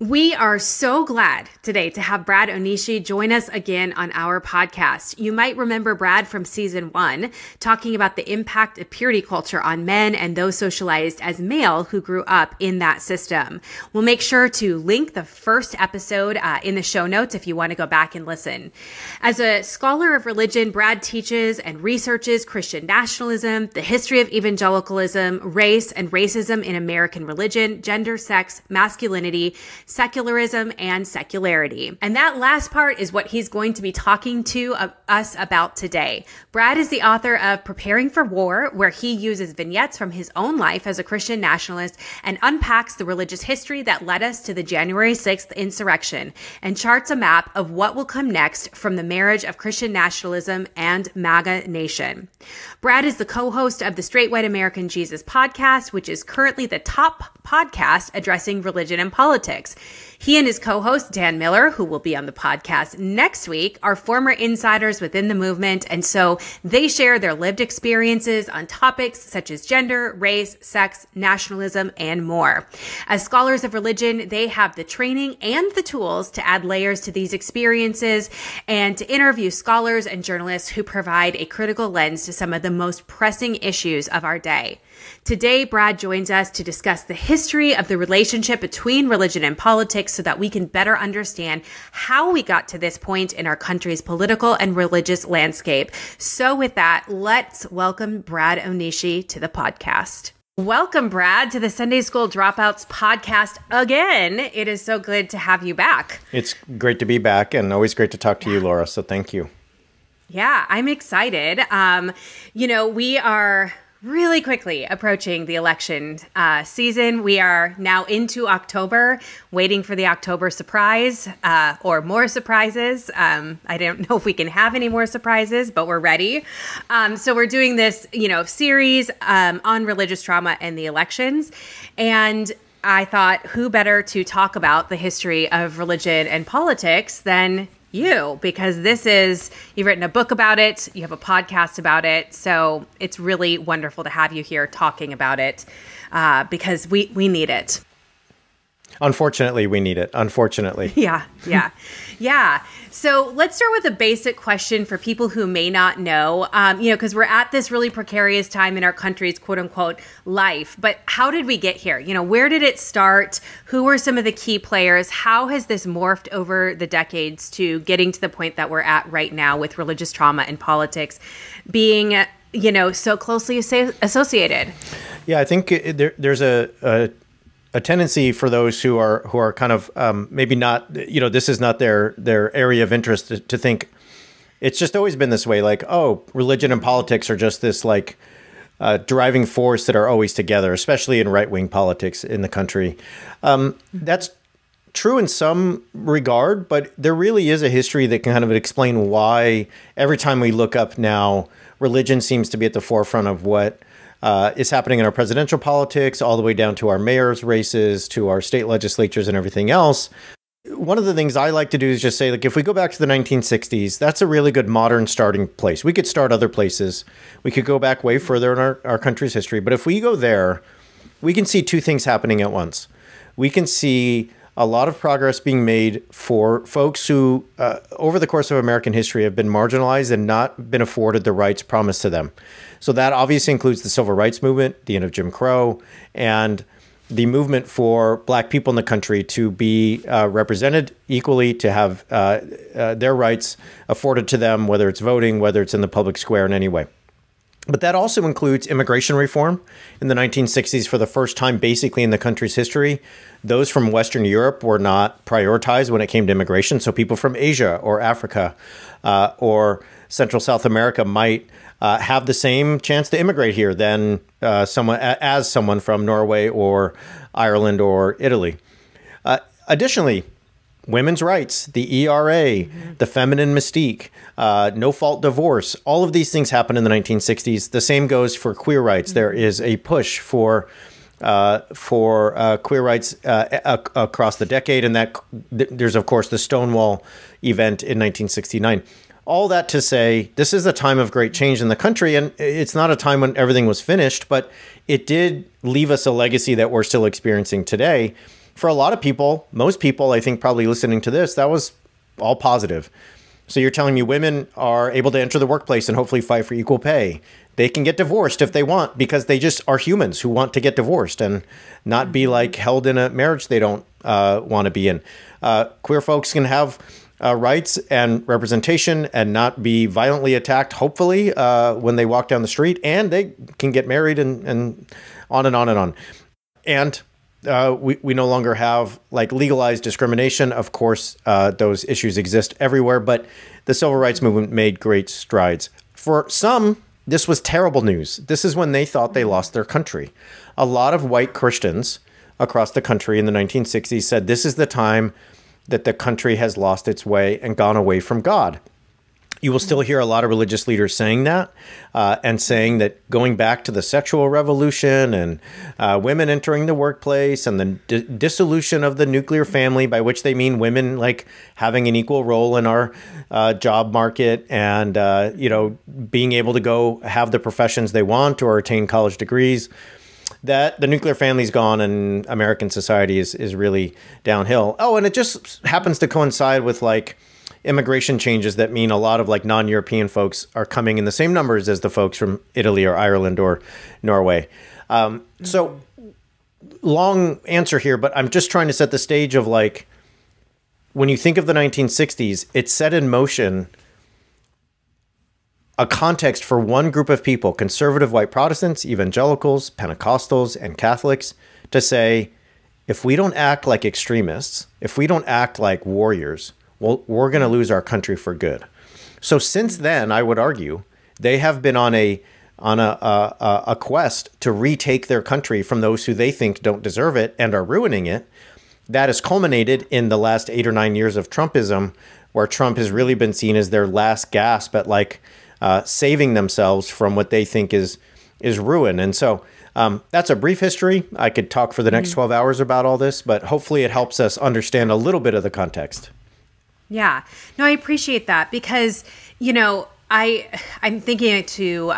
We are so glad today to have Brad Onishi join us again on our podcast. You might remember Brad from season 1, talking about the impact of purity culture on men and those socialized as male who grew up in that system. We'll make sure to link the first episode in the show notes if you want to go back and listen. As a scholar of religion, Brad teaches and researches Christian nationalism, the history of evangelicalism, race and racism in American religion, gender, sex, masculinity, secularism, and secularity. And that last part is what he's going to be talking to us about today. Brad is the author of Preparing for War, where he uses vignettes from his own life as a Christian nationalist and unpacks the religious history that led us to the January 6th insurrection and charts a map of what will come next from the marriage of Christian nationalism and MAGA nation. Brad is the co-host of the Straight White American Jesus podcast, which is currently the top podcast addressing religion and politics. He and his co-host, Dan Miller, who will be on the podcast next week, are former insiders within the movement, and so they share their lived experiences on topics such as gender, race, sex, nationalism, and more. As scholars of religion, they have the training and the tools to add layers to these experiences and to interview scholars and journalists who provide a critical lens to some of the most pressing issues of our day. Today, Brad joins us to discuss the history of the relationship between religion and politics so that we can better understand how we got to this point in our country's political and religious landscape. So with that, let's welcome Brad Onishi to the podcast. Welcome, Brad, to the Sunday School Dropouts podcast again. It is so good to have you back. It's great to be back and always great to talk to you, Laura. So thank you. Yeah, I'm excited. We are really quickly approaching the election season. We are now into October, waiting for the October surprise or more surprises. I don't know if we can have any more surprises, but we're ready. So we're doing this, series on religious trauma and the elections. And I thought, who better to talk about the history of religion and politics than you, because you've written a book about it, you have a podcast about it, so it's really wonderful to have you here talking about it because we need it. Unfortunately, we need it. Unfortunately. Yeah. So let's start with a basic question for people who may not know, because we're at this really precarious time in our country's quote unquote life. But how did we get here? Where did it start? Who were some of the key players? How has this morphed over the decades to getting to the point that we're at right now with religious trauma and politics being, so closely associated? Yeah, I think there's a tendency for those who are kind of maybe not, this is not their area of interest to think it's just always been this way. Like, oh, religion and politics are just this driving force that are always together, especially in right-wing politics in the country. That's true in some regard, but there really is a history that can kind of explain why every time we look up now, religion seems to be at the forefront of what is happening in our presidential politics, all the way down to our mayor's races, to our state legislatures and everything else. One of the things I like to do is just say, if we go back to the 1960s, that's a really good modern starting place. We could start other places. We could go back way further in our country's history. But if we go there, we can see two things happening at once. We can see a lot of progress being made for folks who, over the course of American history, have been marginalized and not been afforded the rights promised to them. So that obviously includes the civil rights movement, the end of Jim Crow, and the movement for Black people in the country to be represented equally, to have their rights afforded to them, whether it's voting, whether it's in the public square in any way. But that also includes immigration reform in the 1960s for the first time, basically in the country's history. Those from Western Europe were not prioritized when it came to immigration. So people from Asia or Africa or Central South America might have the same chance to immigrate here than someone from Norway or Ireland or Italy. Additionally, women's rights, the ERA, the feminine mystique, no-fault divorce, all of these things happened in the 1960s. The same goes for queer rights. There is a push for queer rights across the decade, and there's, of course, the Stonewall event in 1969. All that to say, this is a time of great change in the country, and it's not a time when everything was finished, but it did leave us a legacy that we're still experiencing today. for a lot of people, most people, I think probably listening to this, that was all positive. So you're telling me women are able to enter the workplace and hopefully fight for equal pay. They can get divorced if they want because they just are humans who want to get divorced and not be like held in a marriage they don't want to be in. Queer folks can have rights and representation and not be violently attacked, hopefully, when they walk down the street. And they can get married and on and on and on. And we no longer have like legalized discrimination. Of course, those issues exist everywhere, but the civil rights movement made great strides. For some, this was terrible news. This is when they thought they lost their country. A lot of white Christians across the country in the 1960s said this is the time that the country has lost its way and gone away from God. You will still hear a lot of religious leaders saying that and saying that going back to the sexual revolution and women entering the workplace and the dissolution of the nuclear family, by which they mean women like having an equal role in our job market and, being able to go have the professions they want or attain college degrees, that the nuclear family's gone and American society is really downhill. Oh, and it just happens to coincide with like immigration changes that mean a lot of like non-European folks are coming in the same numbers as the folks from Italy or Ireland or Norway. So long answer here, but I'm just trying to set the stage of like, when you think of the 1960s, it set in motion a context for one group of people, conservative white Protestants, evangelicals, Pentecostals, and Catholics, to say, if we don't act like extremists, if we don't act like warriors, well, we're going to lose our country for good. So since then, I would argue, they have been on a quest to retake their country from those who they think don't deserve it and are ruining it. That has culminated in the last 8 or 9 years of Trumpism, where Trump has really been seen as their last gasp at like saving themselves from what they think is ruin. And so that's a brief history. I could talk for the next 12 hours about all this, but hopefully it helps us understand a little bit of the context. Yeah. No, I appreciate that because, I'm thinking to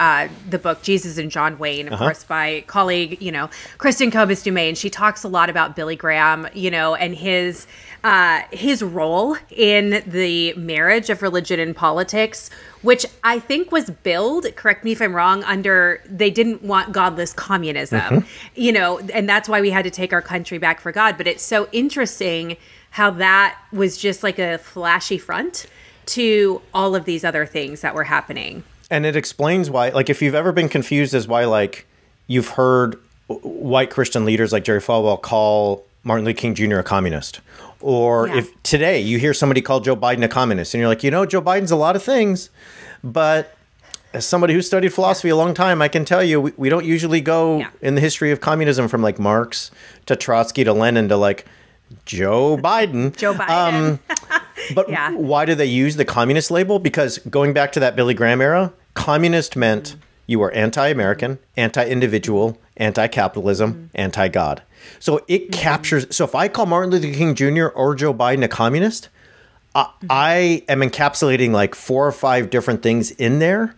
the book Jesus and John Wayne, of course, by colleague, Kristen Kobus-Dumais, and she talks a lot about Billy Graham, and his role in the marriage of religion and politics, which I think was billed, correct me if I'm wrong, under they didn't want godless communism, and that's why we had to take our country back for God. But it's so interesting how that was just like a flashy front to all of these other things that were happening. And it explains why, like, if you've ever been confused as why, like, you've heard white Christian leaders like Jerry Falwell call Martin Luther King Jr. a communist, or if today you hear somebody call Joe Biden a communist, and you're like, Joe Biden's a lot of things, but as somebody who studied philosophy a long time, I can tell you, we don't usually go in the history of communism from like Marx to Trotsky to Lenin to like Joe Biden. Joe Biden. But why do they use the communist label? Because going back to that Billy Graham era, communist meant you were anti-American, anti-individual, anti-capitalism, anti-God. So it captures. So if I call Martin Luther King Jr. or Joe Biden a communist, I am encapsulating like 4 or 5 different things in there.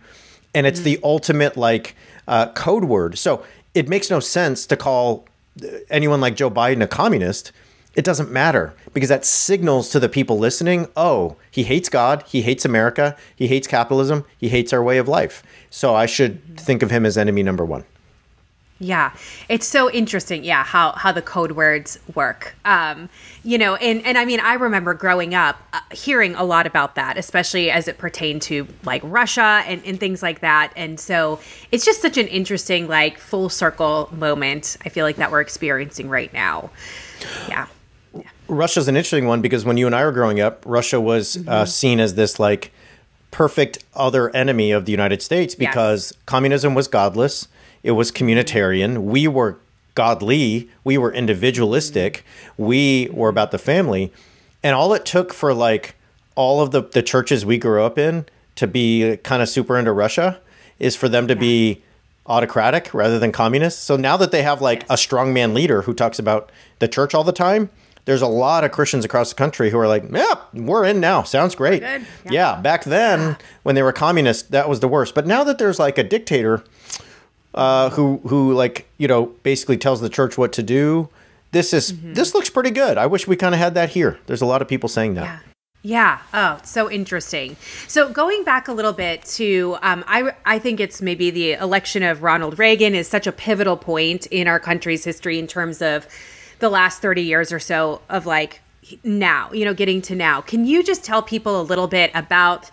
And it's the ultimate like code word. So it makes no sense to call anyone like Joe Biden a communist. It doesn't matter because that signals to the people listening, oh, he hates God, he hates America, he hates capitalism, he hates our way of life. So I should think of him as enemy number one. Yeah, it's so interesting, how the code words work. And I mean, I remember growing up hearing a lot about that, especially as it pertained to like Russia and things like that. And so it's just such an interesting, like full circle moment, I feel like that we're experiencing right now. Yeah. Russia's an interesting one because when you and I were growing up, Russia was seen as this like perfect other enemy of the United States because communism was godless. It was communitarian. We were godly. We were individualistic. We were about the family. And all it took for like all of the churches we grew up in to be kind of super into Russia is for them to be autocratic rather than communist. So now that they have like a strongman leader who talks about the church all the time, there's a lot of Christians across the country who are like, yeah, we're in now. Sounds great. Back then when they were communists, that was the worst. But now that there's like a dictator who like, basically tells the church what to do, this looks pretty good. I wish we kind of had that here. There's a lot of people saying that. Yeah. Yeah. Oh, so interesting. So going back a little bit to, I think it's maybe the election of Ronald Reagan is such a pivotal point in our country's history in terms of the last 30 years or so of like now, getting to now. Can you just tell people a little bit about,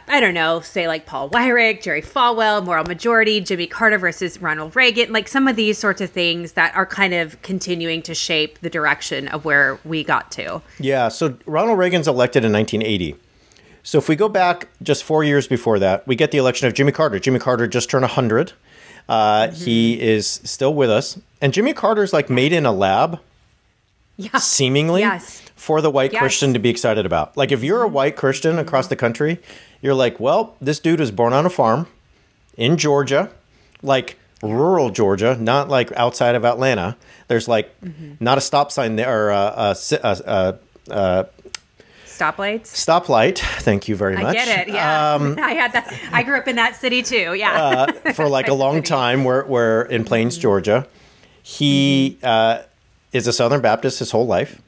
I don't know, say like Paul Weyrich, Jerry Falwell, moral majority, Jimmy Carter versus Ronald Reagan, like some of these sorts of things that are kind of continuing to shape the direction of where we got to? Yeah. So Ronald Reagan's elected in 1980. So if we go back just 4 years before that, we get the election of Jimmy Carter. Jimmy Carter just turned 100. He is still with us. And Jimmy Carter's like made in a lab, seemingly, for the white Christian to be excited about. Like if you're a white Christian across the country, you're like, well, this dude was born on a farm in Georgia, like rural Georgia, not like outside of Atlanta. There's like not a stop sign there, or Stoplight. Thank you very much. I get it. Yeah. I had that. I grew up in that city too. Yeah. For like a long time we're in Plains, Georgia. He is a Southern Baptist his whole life.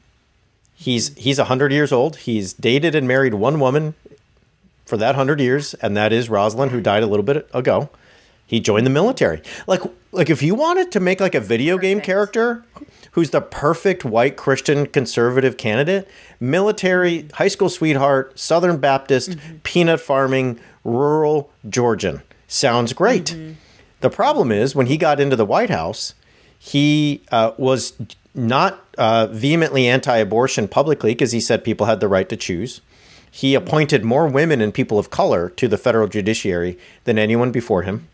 He's 100 years old. He's dated and married one woman for that 100 years, and that is Rosalind, who died a little bit ago. He joined the military. Like if you wanted to make like a video game character who's the perfect white Christian conservative candidate, military, high school sweetheart, Southern Baptist, peanut farming, rural Georgian. Sounds great. The problem is when he got into the White House, he was not vehemently anti-abortion publicly because he said people had the right to choose. He appointed more women and people of color to the federal judiciary than anyone before him.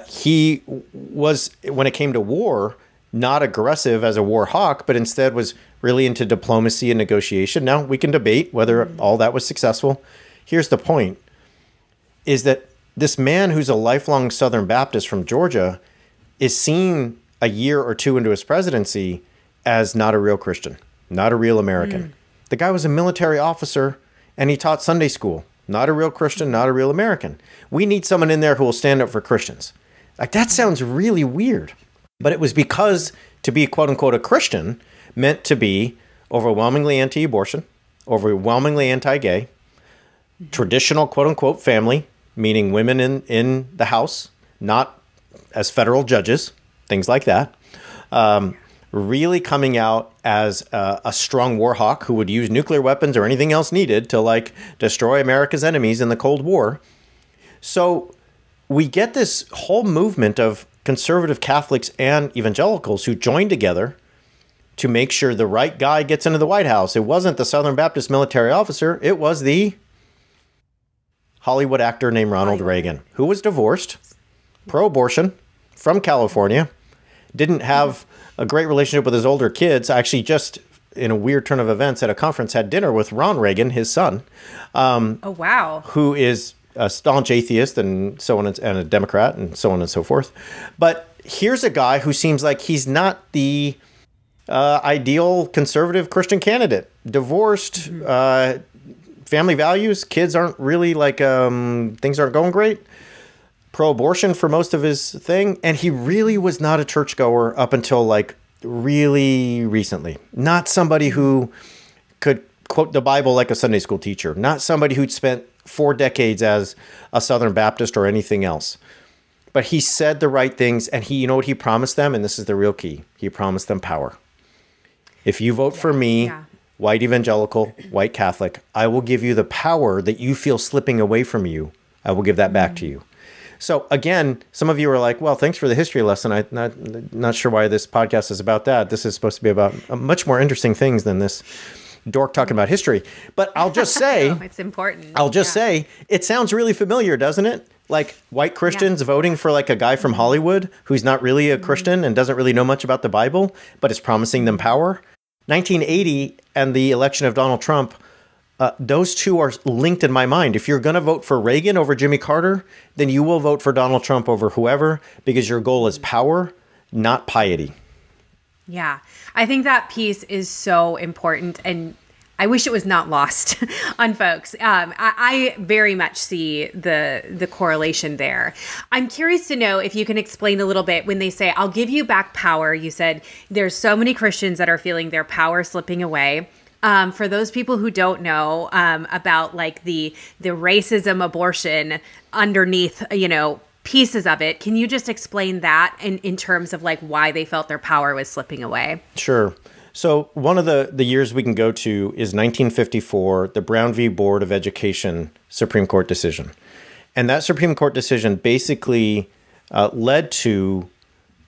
He was, when it came to war, not aggressive as a war hawk, but instead was really into diplomacy and negotiation. Now, we can debate whether all that was successful. Here's the point, is that this man who's a lifelong Southern Baptist from Georgia is seen a year or two into his presidency as not a real Christian, not a real American. The guy was a military officer and he taught Sunday school. Not a real Christian, not a real American. We need someone in there who will stand up for Christians. Like that sounds really weird. But it was because to be quote unquote a Christian meant to be overwhelmingly anti-abortion, overwhelmingly anti-gay, traditional quote unquote family, meaning women in the house, not as federal judges, things like that. Really coming out as a strong war hawk who would use nuclear weapons or anything else needed to like destroy America's enemies in the Cold War. So we get this whole movement of conservative Catholics and evangelicals who joined together to make sure the right guy gets into the White House. It wasn't the Southern Baptist military officer. It was the Hollywood actor named Ronald Reagan, who was divorced, pro-abortion, from California, didn't have a great relationship with his older kids. Actually, just in a weird turn of events at a conference, had dinner with Ron Reagan, his son. Oh, wow. Who is a staunch atheist and so on, and a Democrat and so on and so forth. But here's a guy who seems like he's not the ideal conservative Christian candidate. Divorced, family values, kids aren't really like, things aren't going great. Pro-abortion for most of his thing. And he really was not a churchgoer up until like really recently. Not somebody who could quote the Bible like a Sunday school teacher. Not somebody who'd spent 4 decades as a Southern Baptist or anything else. But he said the right things, and you know what he promised them? And this is the real key. He promised them power. If you vote for me, white evangelical, white Catholic, I will give you the power that you feel slipping away from you. I will give that back to you. So again, some of you are like, well, thanks for the history lesson. I'm not sure why this podcast is about that. This is supposed to be about much more interesting things than this dork talking about history. But I'll just say, it's important. I'll just say, it sounds really familiar, doesn't it? Like white Christians voting for like a guy from Hollywood who's not really a Christian and doesn't really know much about the Bible, but is promising them power. 1980 and the election of Donald Trump, those two are linked in my mind. If you're going to vote for Reagan over Jimmy Carter, then you will vote for Donald Trump over whoever, because your goal is power, not piety. Yeah, I think that piece is so important. And I wish it was not lost on folks. I very much see the correlation there. I'm curious to know if you can explain a little bit when they say, I'll give you back power. You said there's so many Christians that are feeling their power slipping away. For those people who don't know about like the racism, abortion underneath, pieces of it, can you just explain that in terms of like why they felt their power was slipping away? Sure. So one of the years we can go to is 1954, the Brown v. Board of Education Supreme Court decision. And that Supreme Court decision basically led to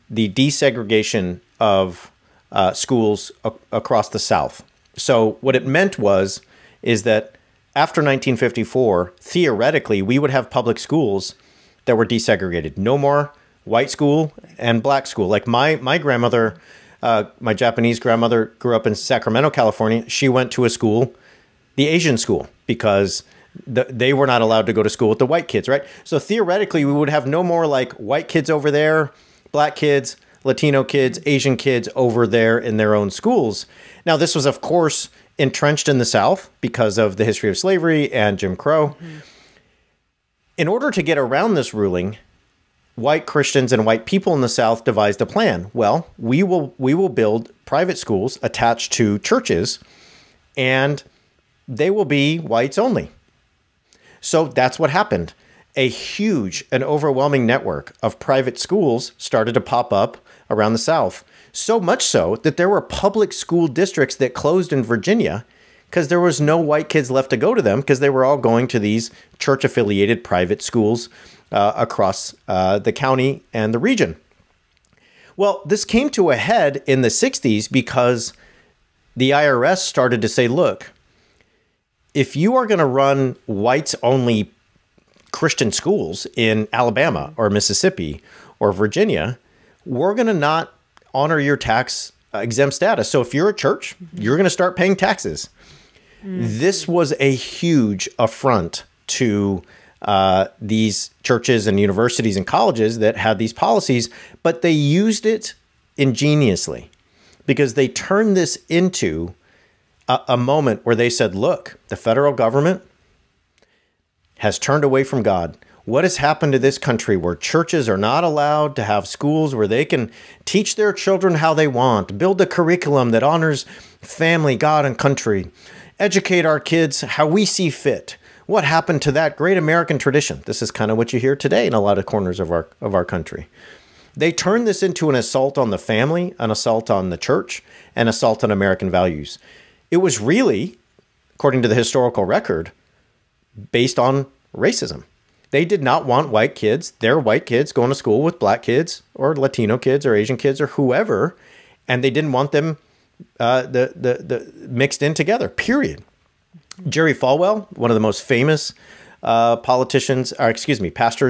the desegregation of schools across the South. So what it meant is that after 1954, theoretically, we would have public schools that were desegregated. No more white school and black school. Like my grandmother, my Japanese grandmother grew up in Sacramento, California. She went to a school, the Asian school, because they were not allowed to go to school with the white kids, right? So theoretically, we would have no more like white kids over there, black kids, Latino kids, Asian kids over there in their own schools. Now, this was, of course, entrenched in the South because of the history of slavery and Jim Crow. Mm-hmm. In order to get around this ruling, white Christians and white people in the South devised a plan. Well, we will build private schools attached to churches, and they will be whites only. So that's what happened. A huge and overwhelming network of private schools started to pop up around the South. So much so that there were public school districts that closed in Virginia because there was no white kids left to go to them because they were all going to these church-affiliated private schools across the county and the region. Well, this came to a head in the 60s because the IRS started to say, look, if you are going to run whites-only Christian schools in Alabama or Mississippi or Virginia, we're going to not honor your tax exempt status. So if you're a church, you're going to start paying taxes. This was a huge affront to these churches and universities and colleges that had these policies, but they used it ingeniously because they turned this into a moment where they said, look, the federal government has turned away from God. What has happened to this country where churches are not allowed to have schools where they can teach their children how they want, build a curriculum that honors family, God, and country, educate our kids how we see fit? What happened to that great American tradition? This is kind of what you hear today in a lot of corners of our country. They turned this into an assault on the family, an assault on the church, an assault on American values. It was really, according to the historical record, based on racism. They did not want white kids, their white kids, going to school with black kids or Latino kids or Asian kids or whoever, and they didn't want them mixed in together, period. Jerry Falwell, one of the most famous pastors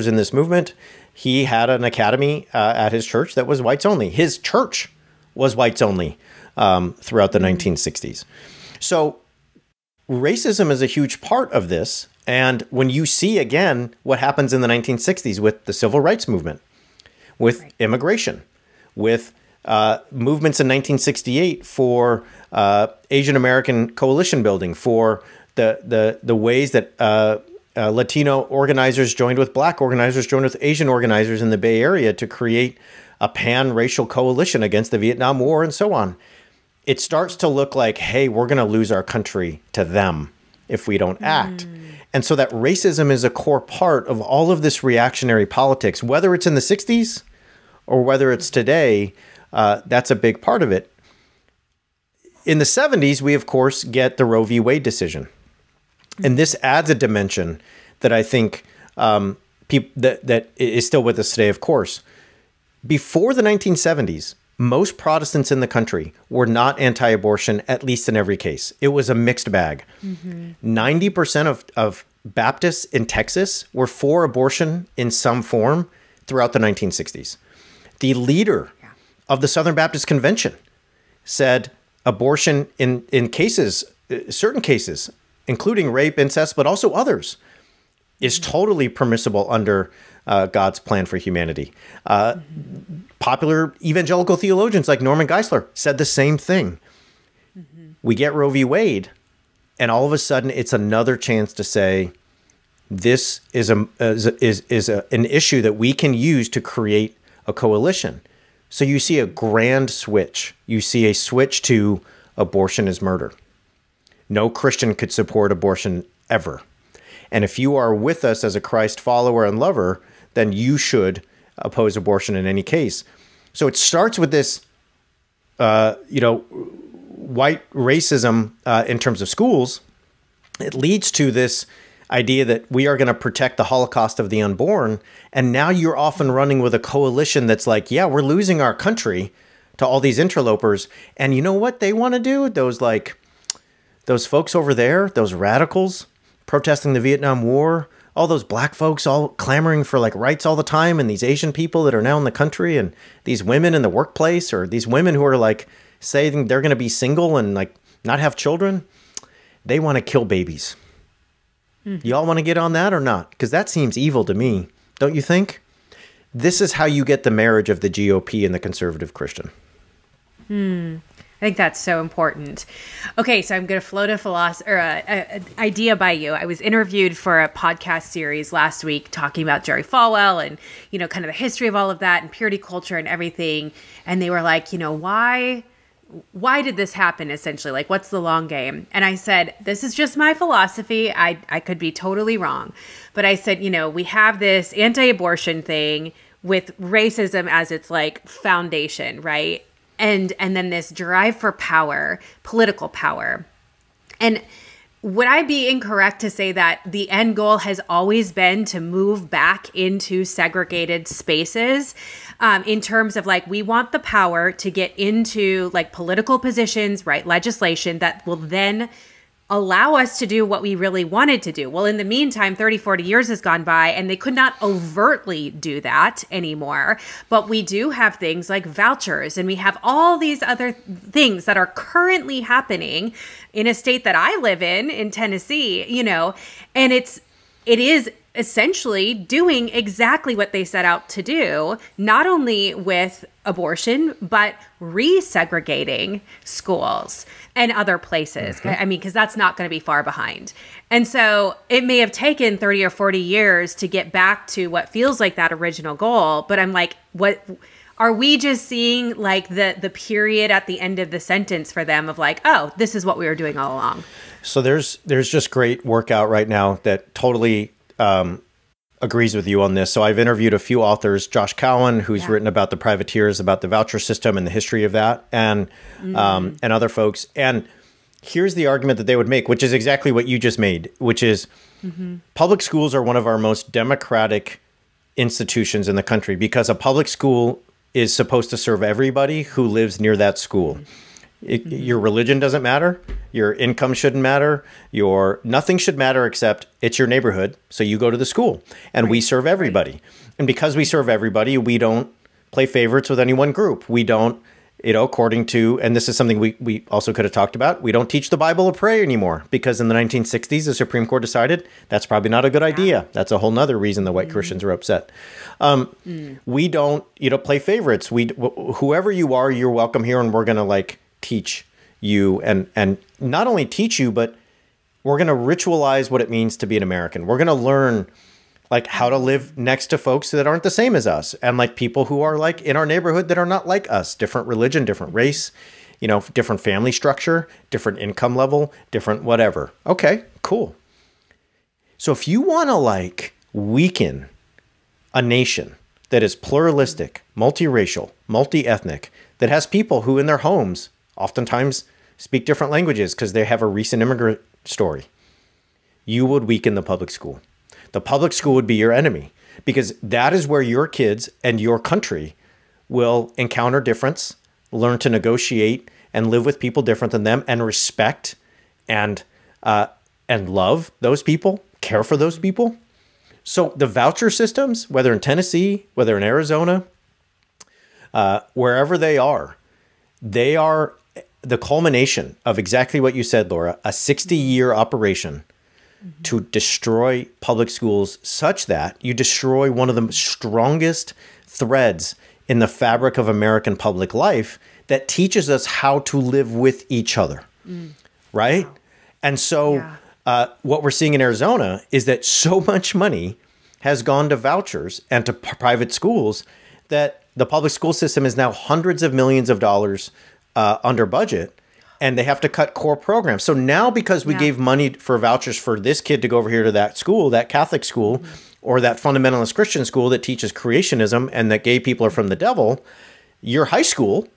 in this movement, he had an academy at his church that was whites only. His church was whites only throughout the 1960s. So racism is a huge part of this. And when you see, again, what happens in the 1960s with the civil rights movement, with immigration, with movements in 1968 for Asian American coalition building, for the ways that Latino organizers joined with black organizers, joined with Asian organizers in the Bay Area to create a pan-racial coalition against the Vietnam War and so on. It starts to look like, hey, we're going to lose our country to them if we don't act. And so that racism is a core part of all of this reactionary politics, whether it's in the 60s or whether it's today. That's a big part of it. In the 70s, we, of course, get the Roe v. Wade decision. And this adds a dimension that I think that is still with us today, of course. Before the 1970s, most Protestants in the country were not anti-abortion, at least in every case. It was a mixed bag. 90% of Baptists in Texas were for abortion in some form throughout the 1960s. The leader of the Southern Baptist Convention said abortion in cases, certain cases, including rape, incest, but also others, is totally permissible under God's plan for humanity. Popular evangelical theologians like Norman Geisler said the same thing. We get Roe v. Wade, And all of a sudden, it's another chance to say, this is an issue that we can use to create a coalition. So you see a grand switch. You see a switch to abortion is murder. No Christian could support abortion ever. And if you are with us as a Christ follower and lover, then you should oppose abortion in any case. So it starts with this, white racism in terms of schools. It leads to this idea that we are going to protect the Holocaust of the unborn. And now you're often running with a coalition that's like, yeah, we're losing our country to all these interlopers. And you know what they want to do? Those folks over there, those radicals protesting the Vietnam War, all those black folks all clamoring for like rights all the time, and these Asian people that are now in the country, and these women in the workplace, or these women who are like saying they're going to be single and like not have children. They want to kill babies. Y'all want to get on that or not? Because that seems evil to me. Don't you think? This is how you get the marriage of the GOP and the conservative Christian. I think that's so important. Okay, so I'm going to float an idea by you. I was interviewed for a podcast series last week talking about Jerry Falwell and, kind of the history of all of that and purity culture and everything. And they were like, why did this happen, essentially? Like, what's the long game? And I said, this is just my philosophy. I could be totally wrong. But I said, we have this anti-abortion thing with racism as its like foundation, right? And then this drive for power, political power. And would I be incorrect to say that the end goal has always been to move back into segregated spaces in terms of like, we want the power to get into like political positions, right? Legislation that will then allow us to do what we really wanted to do. Well, in the meantime, 30, 40 years has gone by and they could not overtly do that anymore. But we do have things like vouchers, and we have all these other things that are currently happening in a state that I live in Tennessee, and it is essentially doing exactly what they set out to do, not only with abortion, but resegregating schools and other places. I mean, because that's not going to be far behind. And so it may have taken 30 or 40 years to get back to what feels like that original goal. But I'm like, what are we just seeing like the period at the end of the sentence for them of like, oh, this is what we were doing all along? So there's just great work out right now that totally agrees with you on this. So I've interviewed a few authors, Josh Cowan, who's written about the privateers, about the voucher system and the history of that, and other folks. And here's the argument that they would make, which is exactly what you just made, which is public schools are one of our most democratic institutions in the country because a public school is supposed to serve everybody who lives near that school. Your religion doesn't matter. Your income shouldn't matter. Nothing should matter except it's your neighborhood. So you go to the school and we serve everybody. And because we serve everybody, we don't play favorites with any one group. We don't, according to, and this is something we also could have talked about, we don't teach the Bible or pray anymore because in the 1960s, the Supreme Court decided that's probably not a good idea. That's a whole nother reason the white Christians are upset. We don't, play favorites. Whoever you are, you're welcome here and we're going to like teach you and not only teach you, but we're going to ritualize what it means to be an American. We're going to learn like how to live next to folks that aren't the same as us and like people who are like in our neighborhood that are not like us, different religion, different race, different family structure, different income level, different whatever. Okay, cool. So if you want to like weaken a nation that is pluralistic, multiracial, multi-ethnic, that has people who in their homes oftentimes speak different languages because they have a recent immigrant story, you would weaken the public school. The public school would be your enemy because that is where your kids and your country will encounter difference, learn to negotiate and live with people different than them and respect and love those people, care for those people. So the voucher systems, whether in Tennessee, whether in Arizona, wherever they are the culmination of exactly what you said, Laura, a 60-year operation to destroy public schools such that you destroy one of the strongest threads in the fabric of American public life that teaches us how to live with each other, right? And so what we're seeing in Arizona is that so much money has gone to vouchers and to private schools that the public school system is now hundreds of millions of dollars under budget, and they have to cut core programs. So now, because we gave money for vouchers for this kid to go over here to that school, that Catholic school, or that fundamentalist Christian school that teaches creationism and that gay people are from the devil, your high school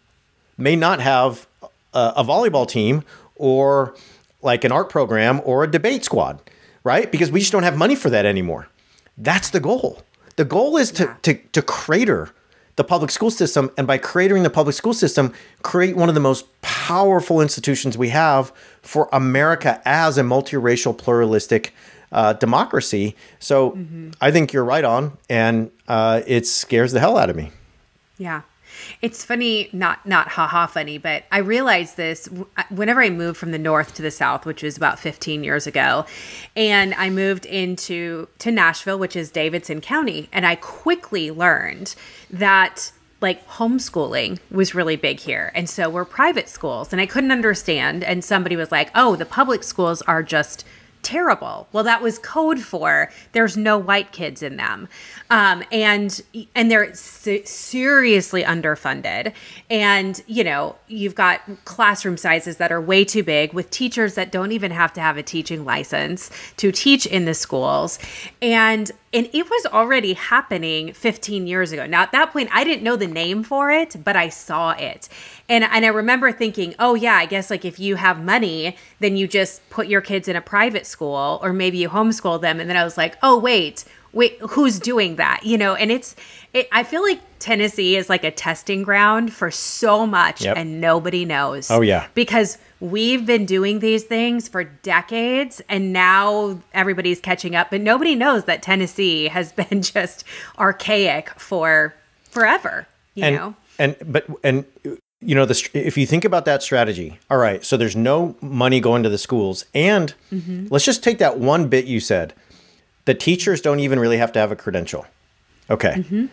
may not have a volleyball team or like an art program or a debate squad, right? Because we just don't have money for that anymore. That's the goal. The goal is to crater the public school system, and by cratering the public school system, create one of the most powerful institutions we have for America as a multiracial, pluralistic democracy. So I think you're right on, and it scares the hell out of me. Yeah. It's funny, not haha funny, but I realized this whenever I moved from the north to the south, which was about 15 years ago, and I moved to Nashville, which is Davidson County, and I quickly learned that like homeschooling was really big here. And so we're private schools, and I couldn't understand. And somebody was like, oh, the public schools are just terrible. Well, that was code for there's no white kids in them. And they're seriously underfunded. And, you know, you've got classroom sizes that are way too big with teachers that don't even have to have a teaching license to teach in the schools. And it was already happening 15 years ago. Now, at that point, I didn't know the name for it, but I saw it. And I remember thinking, oh, yeah, I guess like if you have money, then you just put your kids in a private school or maybe you homeschool them. And then I was like, oh, wait, who's doing that? You know, and I feel like Tennessee is like a testing ground for so much and nobody knows. Oh, yeah. Because we've been doing these things for decades and now everybody's catching up, but nobody knows that Tennessee has been just archaic for forever, you know? And you know, if you think about that strategy, all right, so there's no money going to the schools. And let's just take that one bit you said. The teachers don't even really have to have a credential. Okay.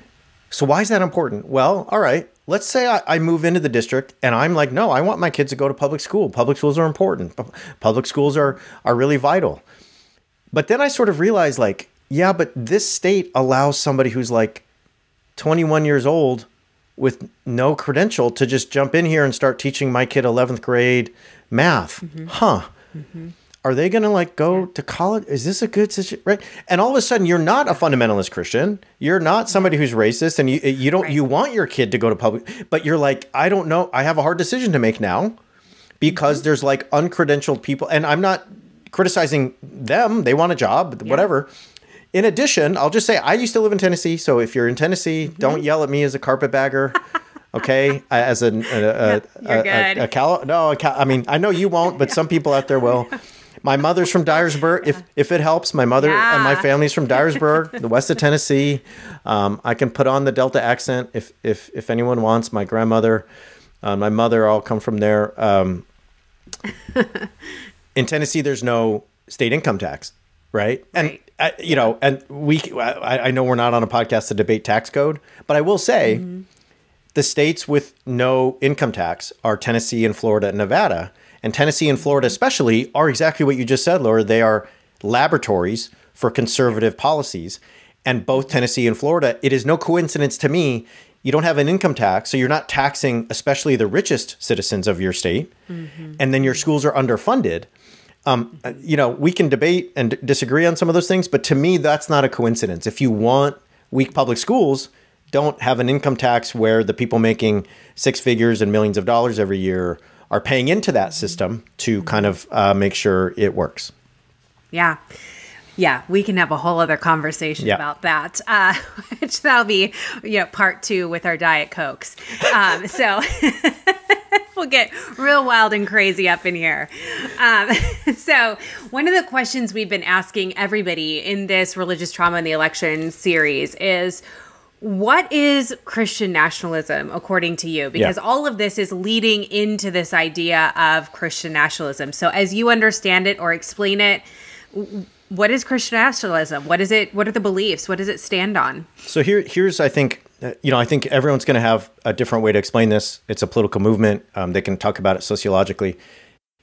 So why is that important? Well, all right, let's say I move into the district and I'm like, no, I want my kids to go to public school. Public schools are important. Public schools are really vital. But then I sort of realized like, yeah, but this state allows somebody who's like 21 years old with no credential to just jump in here and start teaching my kid 11th grade math. Are they going to like go to college? Is this a good situation? Right. And all of a sudden you're not a fundamentalist Christian. You're not somebody who's racist and you don't, you want your kid to go to public, but you're like, I don't know. I have a hard decision to make now because there's like uncredentialed people, and I'm not criticizing them. They want a job, whatever. In addition, I'll just say I used to live in Tennessee. So if you're in Tennessee, don't yell at me as a carpetbagger. Okay, as I mean, I know you won't, but some people out there will. My mother's from Dyersburg. If it helps, my mother and my family's from Dyersburg, the west of Tennessee. I can put on the Delta accent if anyone wants. My grandmother, my mother all come from there. In Tennessee, there's no state income tax, right? And you know, and I know we're not on a podcast to debate tax code, but I will say the states with no income tax are Tennessee and Florida and Nevada. And Tennessee and Florida especially are exactly what you just said, Laura. They are laboratories for conservative policies. And both Tennessee and Florida, it is no coincidence to me, you don't have an income tax, so you're not taxing especially the richest citizens of your state. And then your schools are underfunded. You know, we can debate and disagree on some of those things, but to me, that's not a coincidence. If you want weak public schools, don't have an income tax where the people making six figures and millions of dollars every year are paying into that system to kind of make sure it works. Yeah. Yeah, we can have a whole other conversation about that, which that'll be, you know, part 2 with our Diet Cokes. So we'll get real wild and crazy up in here. So one of the questions we've been asking everybody in this Religious Trauma in the Election series is, what is Christian nationalism, according to you? Because all of this is leading into this idea of Christian nationalism. So as you understand it or explain it, what is Christian nationalism? What is it? What are the beliefs? What does it stand on? So here's, I think, you know, I think everyone's going to have a different way to explain this. It's a political movement. They can talk about it sociologically.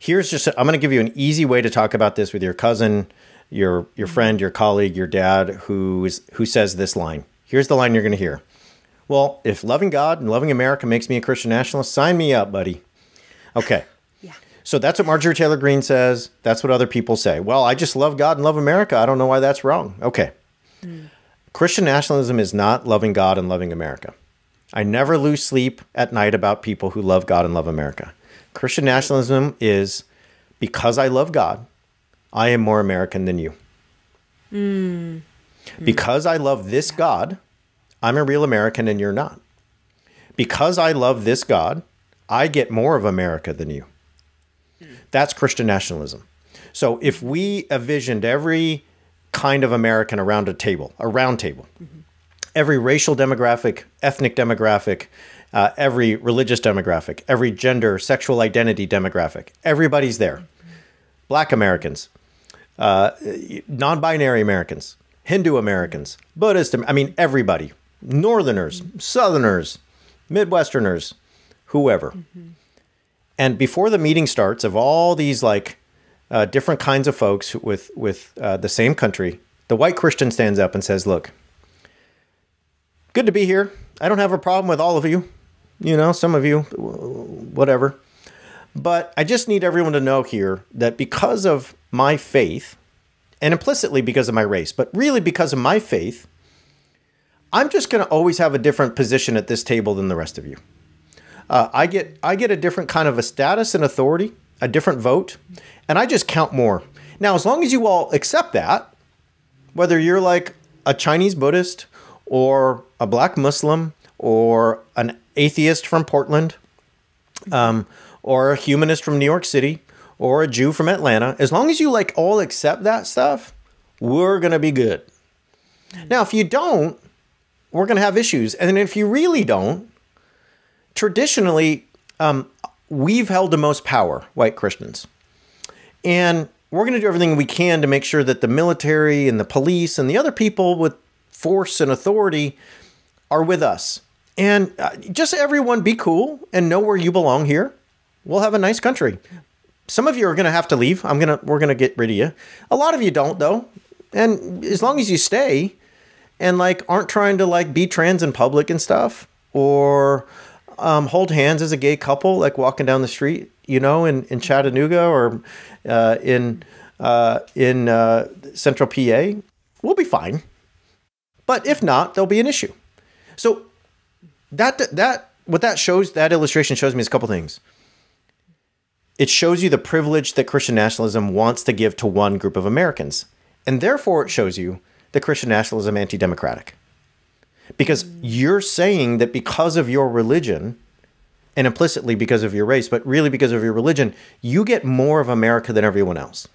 I'm going to give you an easy way to talk about this with your cousin, your friend, your colleague, your dad, who says this line. Here's the line you're going to hear. Well, if loving God and loving America makes me a Christian nationalist, sign me up, buddy. Okay. Yeah. So that's what Marjorie Taylor Greene says. That's what other people say. Well, I just love God and love America. I don't know why that's wrong. Okay. Christian nationalism is not loving God and loving America. I never lose sleep at night about people who love God and love America. Christian nationalism is, because I love God, I am more American than you. Because I love this God, I'm a real American and you're not. Because I love this God, I get more of America than you. That's Christian nationalism. So if we envisioned every kind of American around a round table, every racial demographic, ethnic demographic, every religious demographic, every gender, sexual identity demographic, everybody's there. Black Americans, non-binary Americans, Hindu Americans, Buddhist, everybody, Northerners, Southerners, Midwesterners, whoever. And before the meeting starts, of all these different kinds of folks with the same country, the white Christian stands up and says, look, good to be here. I don't have a problem with all of you. Some of you, whatever. But I just need everyone to know here that because of my faith, and implicitly because of my race, but really because of my faith, I'm just going to always have a different position at this table than the rest of you. I get a different kind of a status and authority, a different vote, and I just count more. Now, as long as you all accept that, whether you're like a Chinese Buddhist or a black Muslim or an atheist from Portland, or a humanist from New York City, or a Jew from Atlanta, as long as you all accept that stuff, we're going to be good. Now, if you don't, we're going to have issues. And then if you really don't, traditionally, we've held the most power, white Christians. And we're going to do everything we can to make sure that the military and the police and the other people with force and authority are with us. And just everyone be cool and know where you belong here. We'll have a nice country. Some of you are going to have to leave. We're going to get rid of you. A lot of you don't, though. And as long as you stay and aren't trying to be trans in public and stuff, or hold hands as a gay couple, walking down the street, in Chattanooga or in Central PA, we'll be fine. But if not, there'll be an issue. So that illustration shows me is a couple things. It shows you the privilege that Christian nationalism wants to give to one group of Americans. And therefore, it shows you that Christian nationalism is anti-democratic. Because you're saying that because of your religion, and implicitly because of your race, but really because of your religion, you get more of America than everyone else.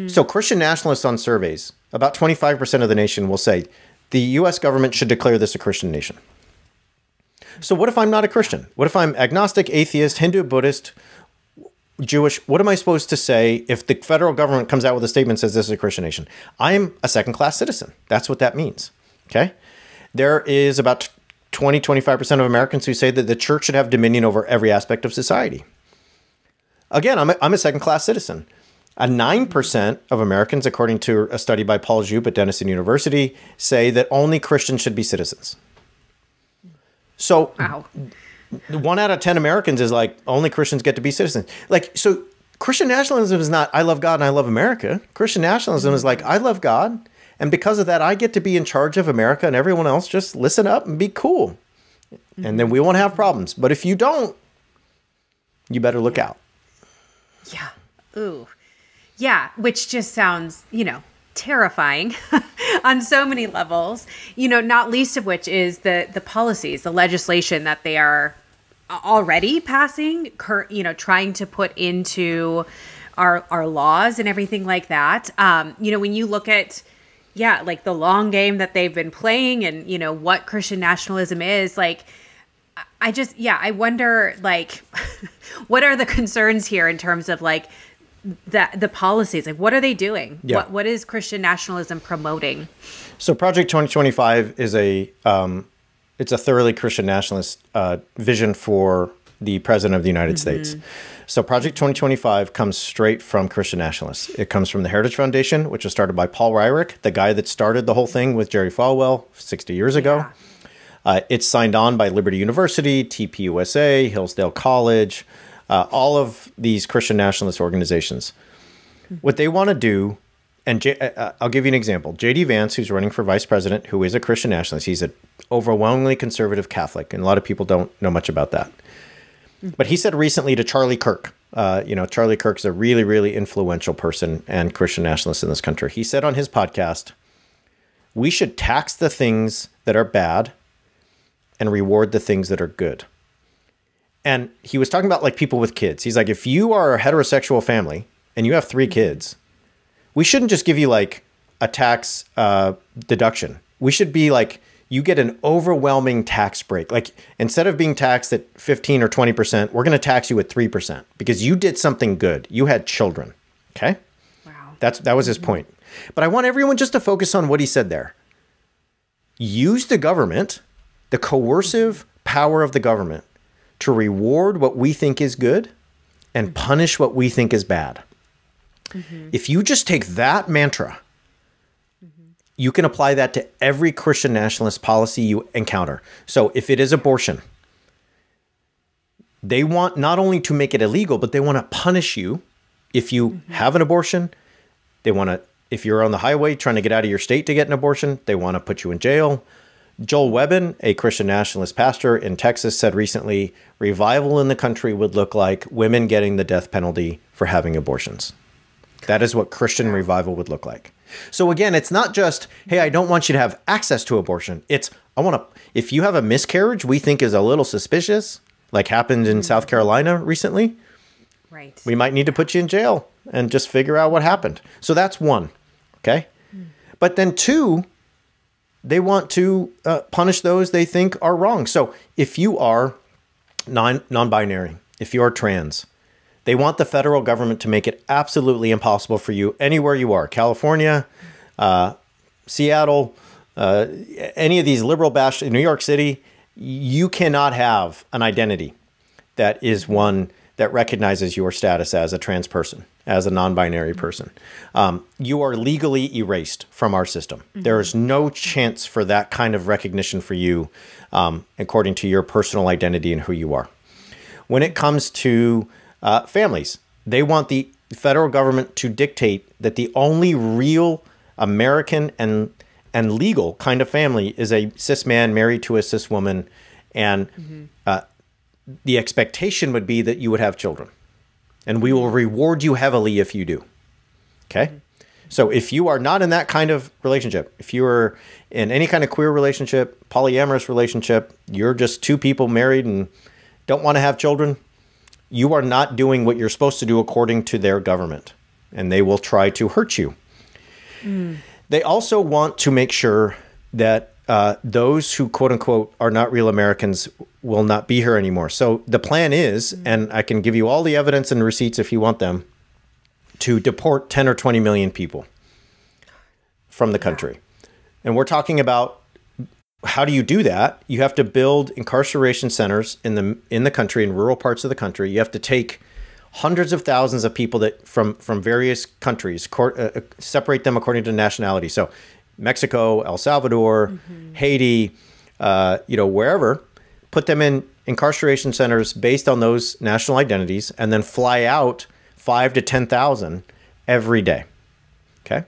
So Christian nationalists on surveys, about 25% of the nation will say, the U.S. government should declare this a Christian nation. So what if I'm not a Christian? What if I'm agnostic, atheist, Hindu, Buddhist, Jewish? What am I supposed to say if the federal government comes out with a statement that says this is a Christian nation? I am a second-class citizen. That's what that means. Okay? There is about 25% of Americans who say that the church should have dominion over every aspect of society. Again, I'm a second-class citizen. 9% of Americans, according to a study by Paul Jupe at Denison University, say that only Christians should be citizens. So, wow. 1 out of 10 Americans is only Christians get to be citizens. So Christian nationalism is not, I love God and I love America. Christian nationalism is I love God. And because of that, I get to be in charge of America, and everyone else just listen up and be cool. And then we won't have problems. But if you don't, you better look out. Yeah. Ooh. Yeah. Which just sounds, terrifying on so many levels, not least of which is the policies, the legislation that they are already passing, trying to put into our laws and everything like that. When you look at, the long game that they've been playing and, what Christian nationalism is, I wonder, what are the concerns here in terms of the policies? What are they doing? Yeah. What is Christian nationalism promoting? So Project 2025 is it's a thoroughly Christian nationalist vision for the president of the United States. So Project 2025 comes straight from Christian nationalists. It comes from the Heritage Foundation, which was started by Paul Weyrich, the guy that started the whole thing with Jerry Falwell 60 years ago. It's signed on by Liberty University, TPUSA, Hillsdale College, all of these Christian nationalist organizations. What they want to do, and I'll give you an example. J.D. Vance, who's running for vice president, who is a Christian nationalist, he's an overwhelmingly conservative Catholic, and a lot of people don't know much about that. But he said recently to Charlie Kirk, Charlie Kirk's a really, really influential person and Christian nationalist in this country. He said on his podcast, we should tax the things that are bad and reward the things that are good. And he was talking about like people with kids. He's like, if you are a heterosexual family and you have 3 kids, we shouldn't just give you like a tax deduction. We should be like, you get an overwhelming tax break. Like instead of being taxed at 15 or 20%, we're going to tax you at 3% because you did something good. You had children. Okay. Wow. That was his point. But I want everyone just to focus on what he said there. Use the government, the coercive power of the government, to reward what we think is good and punish what we think is bad. If you just take that mantra, you can apply that to every Christian nationalist policy you encounter. So if it is abortion, they want not only to make it illegal, but they want to punish you if you have an abortion. They want to, if you're on the highway trying to get out of your state to get an abortion, they want to put you in jail. Joel Webbin, a Christian nationalist pastor in Texas, said recently, revival in the country would look like women getting the death penalty for having abortions. That is what Christian revival would look like. So again, it's not just, hey, I don't want you to have access to abortion. It's, if you have a miscarriage we think is a little suspicious, like happened in South Carolina recently, right? We might need to put you in jail and just figure out what happened. So that's one, okay? But then 2, they want to punish those they think are wrong. So if you are non-binary, if you are trans, they want the federal government to make it absolutely impossible for you anywhere you are, California, Seattle, any of these liberal bastions, New York City, you cannot have an identity that is one that recognizes your status as a trans person, as a non-binary person. You are legally erased from our system. There is no chance for that kind of recognition for you according to your personal identity and who you are. When it comes to families, they want the federal government to dictate that the only real American and legal kind of family is a cis man married to a cis woman, and the expectation would be that you would have children, and we will reward you heavily if you do. Okay? So if you are not in that kind of relationship, if you are in any kind of queer relationship, polyamorous relationship, you're just 2 people married and don't want to have children, you are not doing what you're supposed to do according to their government, and they will try to hurt you. They also want to make sure that those who, quote unquote, are not real Americans will not be here anymore. So the plan is, and I can give you all the evidence and receipts if you want them, to deport 10 or 20 million people from the country. And we're talking about, how do you do that? You have to build incarceration centers in the country, in rural parts of the country. You have to take hundreds of thousands of people that from various countries, separate them according to nationality. So Mexico, El Salvador, Haiti, wherever, put them in incarceration centers based on those national identities, and then fly out 5,000 to 10,000 every day. Okay.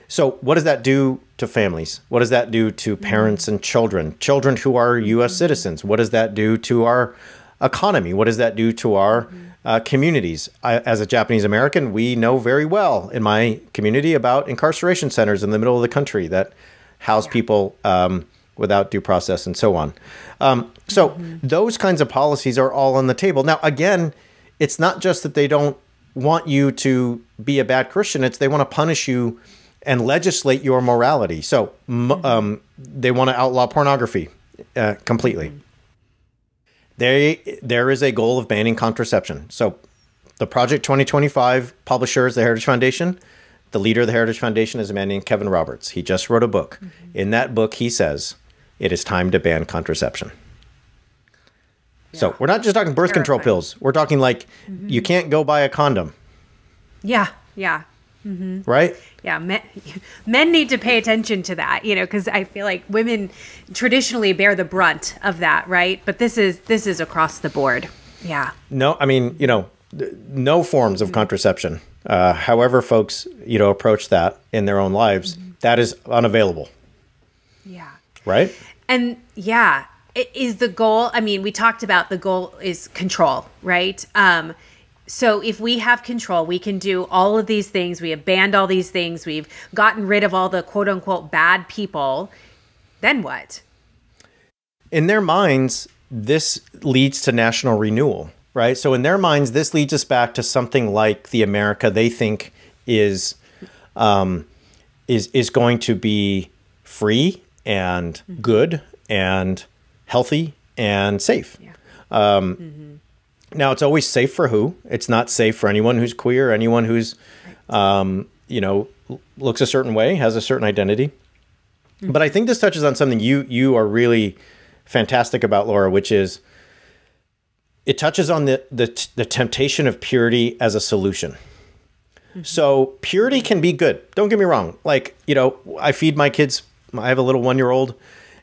So what does that do to families? What does that do to parents and children who are U.S. citizens? What does that do to our economy? What does that do to our communities? As a Japanese American, we know very well in my community about incarceration centers in the middle of the country that house people without due process and so on. So those kinds of policies are all on the table. Now, again, it's not just that they don't want you to be a bad Christian. It's they want to punish you and legislate your morality. So they want to outlaw pornography completely. There is a goal of banning contraception. So the Project 2025 publisher is the Heritage Foundation. The leader of the Heritage Foundation is a man named Kevin Roberts. He just wrote a book. In that book, he says, it is time to ban contraception. So we're not just talking birth control pills. We're talking like you can't go buy a condom. Yeah. Right? Yeah, men need to pay attention to that, because I feel like women traditionally bear the brunt of that, right? But this is across the board. Yeah. No, I mean, no forms of contraception, however folks, approach that in their own lives, that is unavailable. Yeah. Right? And yeah, it is the goal. I mean, we talked about the goal is control, right? So if we have control, we can do all of these things. We have banned all these things. We've gotten rid of all the quote unquote bad people. Then what? In their minds, this leads to national renewal, right? So in their minds, this leads us back to something like the America they think is going to be free and good and healthy and safe. Yeah. Now, it's always safe for who? It's not safe for anyone who's queer, anyone who's, looks a certain way, has a certain identity. But I think this touches on something you are really fantastic about, Laura, which is it touches on the temptation of purity as a solution. So purity can be good. Don't get me wrong. Like, I feed my kids. I have a little 1-year-old,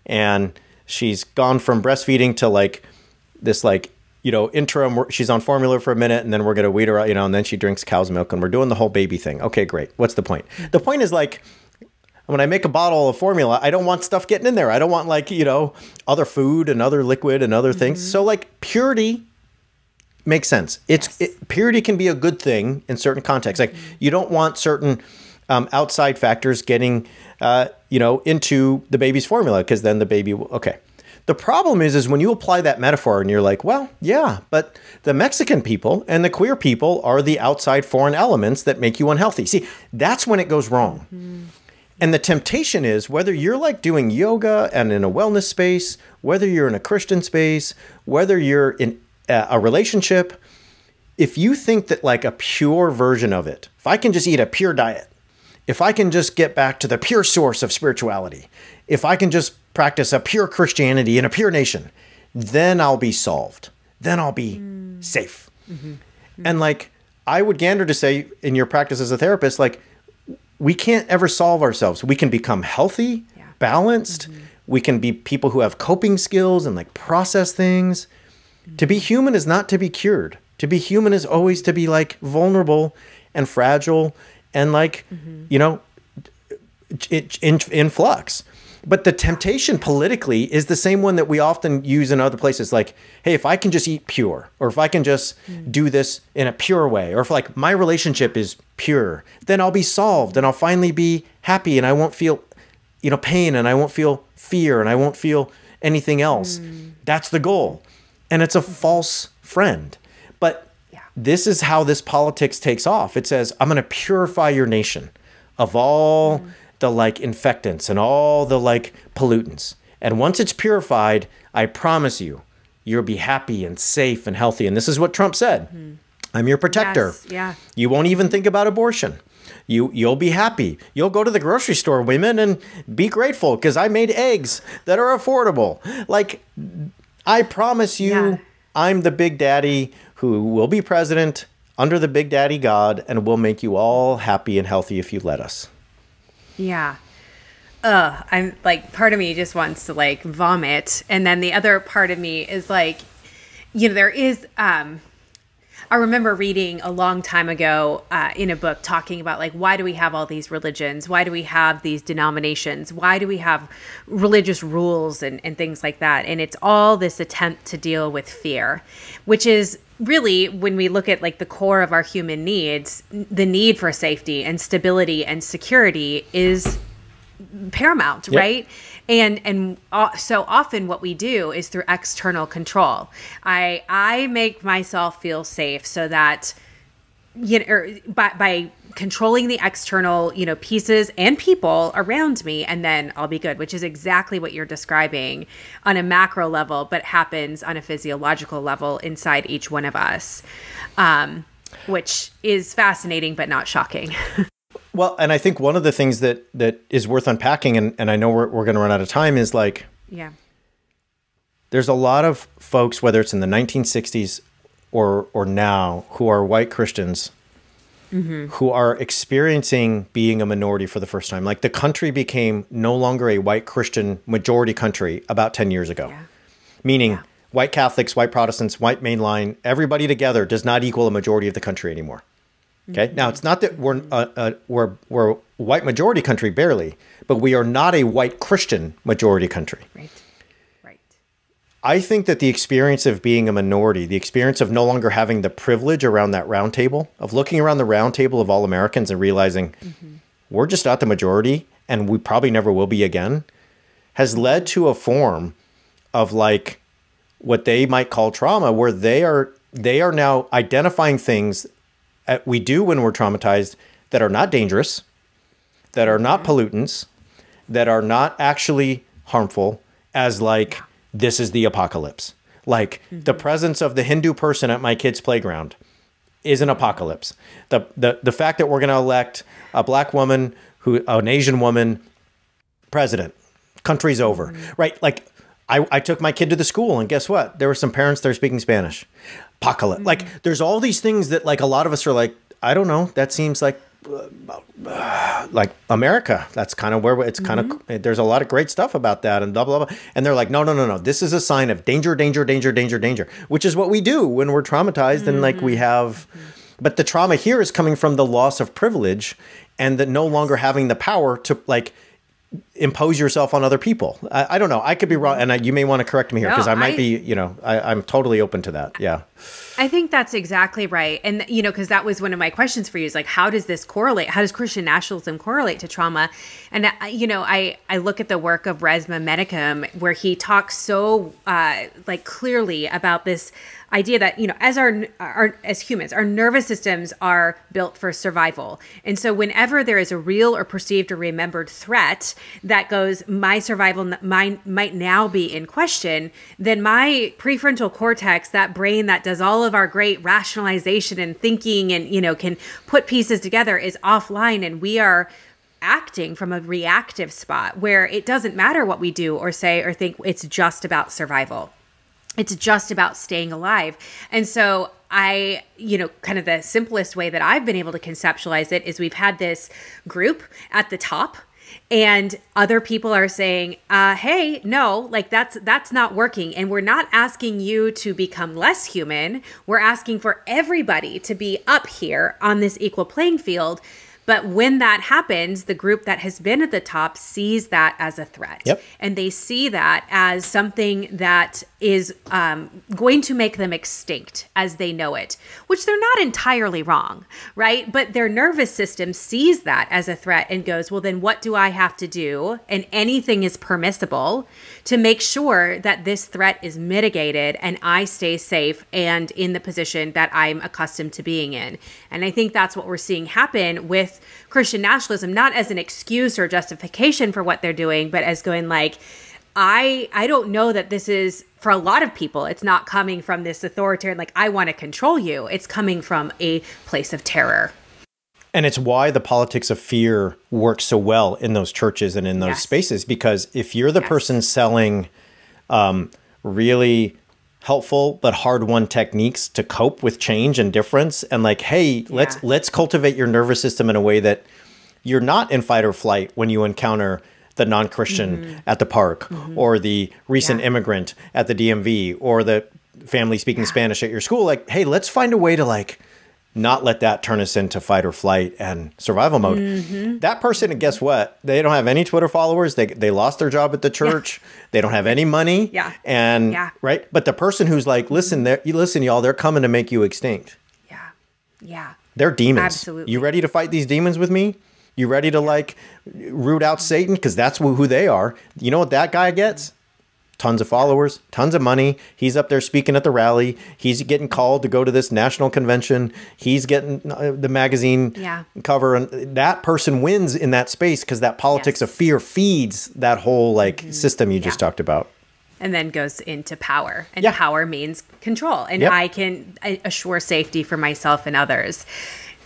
and she's gone from breastfeeding to this interim. She's on formula for a minute, and then we're going to weed her out, and then she drinks cow's milk, and we're doing the whole baby thing. Okay, great. What's the point? The point is when I make a bottle of formula, I don't want stuff getting in there. I don't want other food and other liquid and other things. So purity makes sense. Purity can be a good thing in certain contexts. You don't want certain outside factors getting, into the baby's formula, because then the baby will, okay. The problem is when you apply that metaphor and you're like, well, yeah, but the Mexican people and the queer people are the outside foreign elements that make you unhealthy. See, that's when it goes wrong. And the temptation is whether you're doing yoga and in a wellness space, whether you're in a Christian space, whether you're in a relationship, if you think that a pure version of it, if I can just eat a pure diet, if I can just get back to the pure source of spirituality, if I can just practice a pure Christianity in a pure nation, then I'll be solved. Then I'll be safe. And I would gander to say in your practice as a therapist, we can't ever solve ourselves. We can become healthy, balanced. We can be people who have coping skills and process things. To be human is not to be cured. To be human is always to be vulnerable and fragile and in flux. But the temptation politically is the same one that we often use in other places. Hey, if I can just eat pure, or if I can just do this in a pure way, or if my relationship is pure, then I'll be solved and I'll finally be happy and I won't feel, pain, and I won't feel fear, and I won't feel anything else. That's the goal. And it's a false friend. But this is how this politics takes off. It says, I'm going to purify your nation of all the infectants and all the pollutants. And once it's purified, I promise you'll be happy and safe and healthy. And this is what Trump said. I'm your protector. Yes, yeah. You won't even think about abortion. You'll be happy. You'll go to the grocery store, women, and be grateful because I made eggs that are affordable. I promise you, I'm the big daddy who will be president under the big daddy God, and we'll make you all happy and healthy if you let us. Yeah. I'm part of me just wants to vomit. And then the other part of me is there is, I remember reading a long time ago in a book talking about why do we have all these religions? Why do we have these denominations? Why do we have religious rules and things like that? And it's all this attempt to deal with fear, which is really, when we look at the core of our human needs, the need for safety and stability and security is paramount, right? And so often what we do is through external control. I make myself feel safe so that, by controlling the external, pieces and people around me, and then I'll be good, which is exactly what you're describing on a macro level, but happens on a physiological level inside each one of us, which is fascinating, but not shocking. Well, and I think one of the things that is worth unpacking, and I know we're going to run out of time, is the there's a lot of folks, whether it's in the 1960s or now, who are white Christians who are experiencing being a minority for the first time. Like the country became no longer a white Christian majority country about 10 years ago. Yeah. Meaning white Catholics, white Protestants, white mainline, everybody together does not equal a majority of the country anymore. Okay. Now it's not that we're white majority country barely, but we are not a white Christian majority country. Right. I think that the experience of being a minority, the experience of no longer having the privilege around that round table, of looking around the round table of all Americans and realizing we're just not the majority and we probably never will be again, has led to a form of like what they might call trauma, where they are now identifying things that we do when we're traumatized that are not dangerous, that are not pollutants, that are not actually harmful, as like, this is the apocalypse. Like the presence of the Hindu person at my kid's playground is an apocalypse. The fact that we're going to elect a black woman, an Asian woman president, country's over, right? Like I took my kid to the school and guess what? There were some parents there speaking Spanish. Apocalypse. Like there's all these things that like a lot of us are like, I don't know. That seems like America. That's kind of where it's kind of, there's a lot of great stuff about that and blah, blah, blah. And they're like, no. This is a sign of danger, which is what we do when we're traumatized. And like we have, but the trauma here is coming from the loss of privilege and the no longer having the power to like impose yourself on other people. I don't know. I could be wrong. And you may want to correct me here because I might be, I'm totally open to that. Yeah. I think that's exactly right. And, because that was one of my questions for you is like, how does this correlate? How does Christian nationalism correlate to trauma? And, I look at the work of Resmaa Menakem where he talks so clearly about this idea that, as humans, our nervous systems are built for survival. And so whenever there is a real or perceived or remembered threat that goes, my survival might now be in question, then my prefrontal cortex, that brain that does all of our great rationalization and thinking and, can put pieces together, is offline, and we are acting from a reactive spot where it doesn't matter what we do or say or think. It's just about survival. It's just about staying alive. And so kind of the simplest way that I've been able to conceptualize it is we've had this group at the top and other people are saying, hey, no, like that's not working. And we're not asking you to become less human. We're asking for everybody to be up here on this equal playing field. But when that happens, the group that has been at the top sees that as a threat. Yep. And they see that as something that is going to make them extinct as they know it, which they're not entirely wrong, right? But their nervous system sees that as a threat and goes, well, then what do I have to do? And anything is permissible to make sure that this threat is mitigated and I stay safe and in the position that I'm accustomed to being in. And I think that's what we're seeing happen with Christian nationalism, not as an excuse or justification for what they're doing, but as going like, I don't know that this is, for a lot of people, it's not coming from this authoritarian, like, I want to control you. It's coming from a place of terror. And it's why the politics of fear works so well in those churches and in those spaces, because if you're the person selling really helpful but hard-won techniques to cope with change and difference, and like, hey, let's cultivate your nervous system in a way that you're not in fight or flight when you encounter the non-Christian at the park or the recent immigrant at the DMV or the family speaking Spanish at your school. Like, hey, let's find a way to like not let that turn us into fight or flight and survival mode. That person, guess what? They don't have any Twitter followers. They lost their job at the church. They don't have any money. And right. But the person who's like, listen, y'all, they're coming to make you extinct. They're demons. Absolutely. You ready to fight these demons with me? You ready to like root out Satan? Because that's who they are. You know what that guy gets? Tons of followers, tons of money. He's up there speaking at the rally. He's getting called to go to this national convention. He's getting the magazine cover. And that person wins in that space because that politics of fear feeds that whole like system you just talked about. And then goes into power. And power means control. And I can assure safety for myself and others.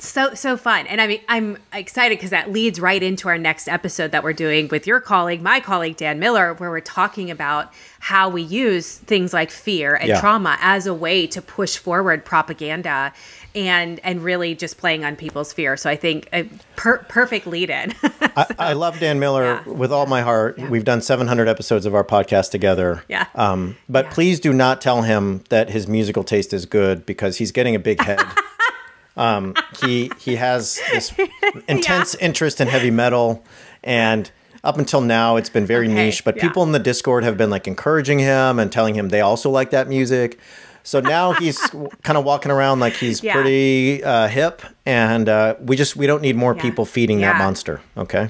So fun. And I mean, I'm excited because that leads right into our next episode that we're doing with your colleague, my colleague, Dan Miller, where we're talking about how we use things like fear and trauma as a way to push forward propaganda and really just playing on people's fear. So I think a perfect lead in. I love Dan Miller with all my heart. Yeah. We've done 700 episodes of our podcast together. Yeah. But please do not tell him that his musical taste is good, because he's getting a big head. He has this intense interest in heavy metal, and up until now it's been very niche, but people in the Discord have been like encouraging him and telling him they also like that music. So now he's kind of walking around like he's pretty hip, and we don't need more people feeding that monster. Okay.